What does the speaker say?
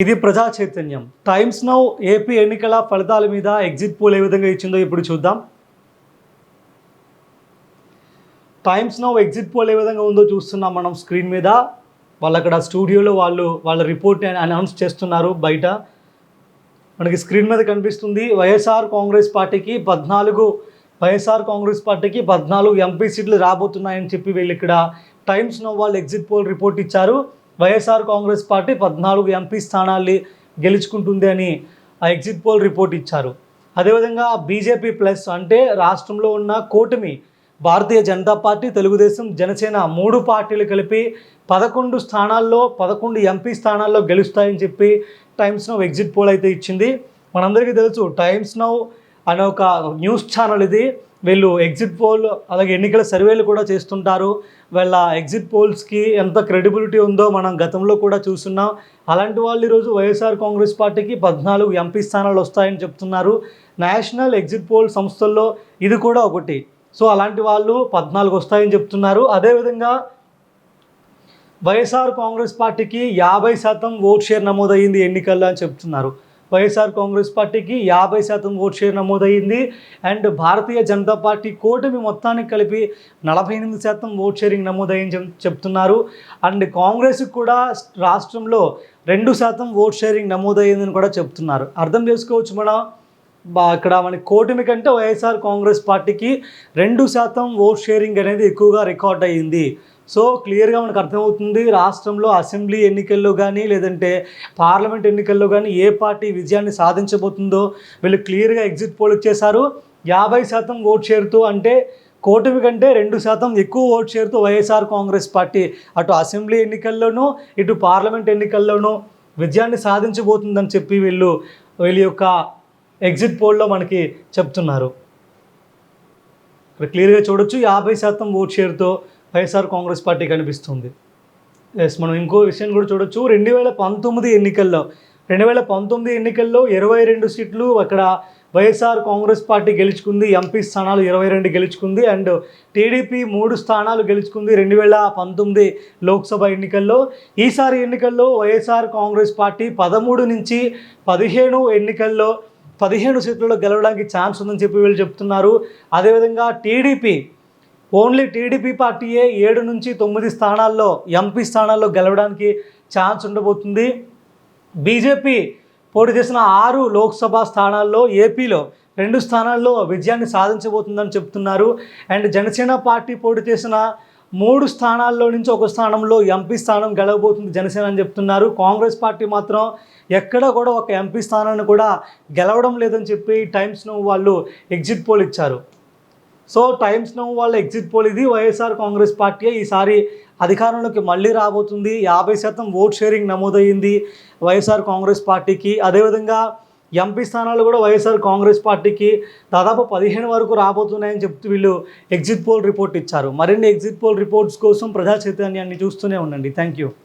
ఇది ప్రజా చైతన్యం. టైమ్స్ నౌ ఏపీ ఎన్నికల ఫలితాల మీద ఎగ్జిట్ పోల్ ఏ విధంగా ఇచ్చిందో ఇప్పుడు చూద్దాం. టైమ్స్ నౌ ఎగ్జిట్ పోల్ ఏ విధంగా ఉందో చూస్తున్నాం మనం స్క్రీన్ మీద. వాళ్ళు అక్కడ స్టూడియోలో వాళ్ళ రిపోర్ట్ అనౌన్స్ చేస్తున్నారు. బయట మనకి స్క్రీన్ మీద కనిపిస్తుంది. వైఎస్ఆర్ కాంగ్రెస్ పార్టీకి 14 ఎంపీ సీట్లు రాబోతున్నాయని చెప్పి వీళ్ళు ఇక్కడ టైమ్స్ నౌ వాళ్ళు ఎగ్జిట్ పోల్ రిపోర్ట్ ఇచ్చారు. వైఎస్ఆర్ కాంగ్రెస్ పార్టీ 14 ఎంపీ స్థానాల్ని గెలుచుకుంటుంది అని ఆ ఎగ్జిట్ పోల్ రిపోర్ట్ ఇచ్చారు. అదేవిధంగా బీజేపీ ప్లస్ అంటే రాష్ట్రంలో ఉన్న కూటమి భారతీయ జనతా పార్టీ, తెలుగుదేశం, జనసేన 3 పార్టీలు కలిపి 11 ఎంపీ స్థానాల్లో గెలుస్తాయని చెప్పి టైమ్స్ నౌ ఎగ్జిట్ పోల్ అయితే ఇచ్చింది. మనందరికీ తెలుసు టైమ్స్ నౌ అనే ఒక న్యూస్ ఛానల్ ఇది. వీళ్ళు ఎగ్జిట్ పోల్ అలాగే ఎన్నికల సర్వేలు కూడా చేస్తుంటారు. వీళ్ళ ఎగ్జిట్ పోల్స్కి ఎంత క్రెడిబిలిటీ ఉందో మనం గతంలో కూడా చూస్తున్నాం. అలాంటి వాళ్ళు ఈరోజు వైఎస్ఆర్ కాంగ్రెస్ పార్టీకి 14 ఎంపీ స్థానాలు వస్తాయని చెప్తున్నారు. నేషనల్ ఎగ్జిట్ పోల్ సంస్థల్లో ఇది కూడా ఒకటి. సో అలాంటి వాళ్ళు 14 వస్తాయని చెప్తున్నారు. అదేవిధంగా వైఎస్ఆర్ కాంగ్రెస్ పార్టీకి 50% ఓట్ షేర్ నమోదయ్యింది ఎన్నికల్లో అని చెప్తున్నారు. వైఎస్ఆర్ కాంగ్రెస్ పార్టీకి 50% ఓట్ షేర్ నమోదయ్యింది. అండ్ భారతీయ జనతా పార్టీ కూటమి మొత్తానికి కలిపి 48% ఓట్ షేరింగ్ నమోదయ్యింది చెప్తున్నారు. అండ్ కాంగ్రెస్కి కూడా రాష్ట్రంలో 2% ఓట్ షేరింగ్ నమోదయ్యిందని కూడా చెప్తున్నారు. అర్థం చేసుకోవచ్చు మనం. ఇక్కడ మనకి కూటమి కంటే వైఎస్ఆర్ కాంగ్రెస్ పార్టీకి 2% ఓట్ షేరింగ్ అనేది ఎక్కువగా రికార్డ్ అయ్యింది. సో క్లియర్గా మనకు అర్థమవుతుంది రాష్ట్రంలో అసెంబ్లీ ఎన్నికల్లో కానీ లేదంటే పార్లమెంట్ ఎన్నికల్లో కానీ ఏ పార్టీ విజయాన్ని సాధించబోతుందో వీళ్ళు క్లియర్గా ఎగ్జిట్ పోల్ ఇచ్చేశారు. 50% ఓట్ షేర్తో అంటే కూటమి కంటే 2% ఎక్కువ ఓట్ షేర్తో వైఎస్ఆర్ కాంగ్రెస్ పార్టీ అటు అసెంబ్లీ ఎన్నికల్లోనూ ఇటు పార్లమెంట్ ఎన్నికల్లోనూ విజయాన్ని సాధించబోతుందని చెప్పి వీళ్ళ యొక్క ఎగ్జిట్ పోల్లో మనకి చెప్తున్నారు. ఇక్కడ క్లియర్గా చూడొచ్చు 50% ఓట్ షేర్తో వైఎస్ఆర్ కాంగ్రెస్ పార్టీ కనిపిస్తుంది. మనం ఇంకో విషయం కూడా చూడొచ్చు. 2019 ఎన్నికల్లో 22 సీట్లు అక్కడ వైఎస్ఆర్ కాంగ్రెస్ పార్టీ గెలుచుకుంది. ఎంపీ స్థానాలు 22 గెలుచుకుంది. అండ్ టీడీపీ 3 స్థానాలు గెలుచుకుంది 2019 లోక్సభ ఎన్నికల్లో. ఈసారి ఎన్నికల్లో వైఎస్ఆర్ కాంగ్రెస్ పార్టీ 13 నుంచి 15 ఎన్నికల్లో 15 సీట్లలో గెలవడానికి ఛాన్స్ ఉందని చెప్పి వీళ్ళు చెప్తున్నారు. అదేవిధంగా ఓన్లీ టీడీపీ పార్టీయే 7 నుంచి 9 స్థానాల్లో ఎంపీ స్థానాల్లో గెలవడానికి ఛాన్స్ ఉండబోతుంది. బీజేపీ పోటీ చేసిన 6 లోక్సభ స్థానాల్లో ఏపీలో 2 స్థానాల్లో విజయాన్ని సాధించబోతుందని చెప్తున్నారు. అండ్ జనసేన పార్టీ పోటీ చేసిన 3 స్థానాల్లో నుంచి 1 స్థానంలో ఎంపీ స్థానం గెలవబోతుంది జనసేన అని చెప్తున్నారు. కాంగ్రెస్ పార్టీ మాత్రం ఎక్కడ కూడా ఒక ఎంపీ స్థానాన్ని కూడా గెలవడం లేదని చెప్పి టైమ్స్ నౌ వాళ్ళు ఎగ్జిట్ పోల్ ఇచ్చారు. సో టైమ్స్ నౌ వాళ్ళ ఎగ్జిట్ పోల్ ఇది. వైఎస్ఆర్ కాంగ్రెస్ పార్టీ ఈసారి అధికారంలోకి మళ్ళీ రాబోతుంది. 50% ఓట్ షేరింగ్ నమోదయ్యింది వైఎస్ఆర్ కాంగ్రెస్ పార్టీకి. అదేవిధంగా ఎంపీ స్థానాలు కూడా వైఎస్ఆర్ కాంగ్రెస్ పార్టీకి దాదాపు 15 వరకు రాబోతున్నాయని చెప్తూ వీళ్ళు ఎగ్జిట్ పోల్ రిపోర్ట్ ఇచ్చారు. మరిన్ని ఎగ్జిట్ పోల్ రిపోర్ట్స్ కోసం ప్రజా చైతన్యాన్ని చూస్తూనే ఉండండి. Thank you.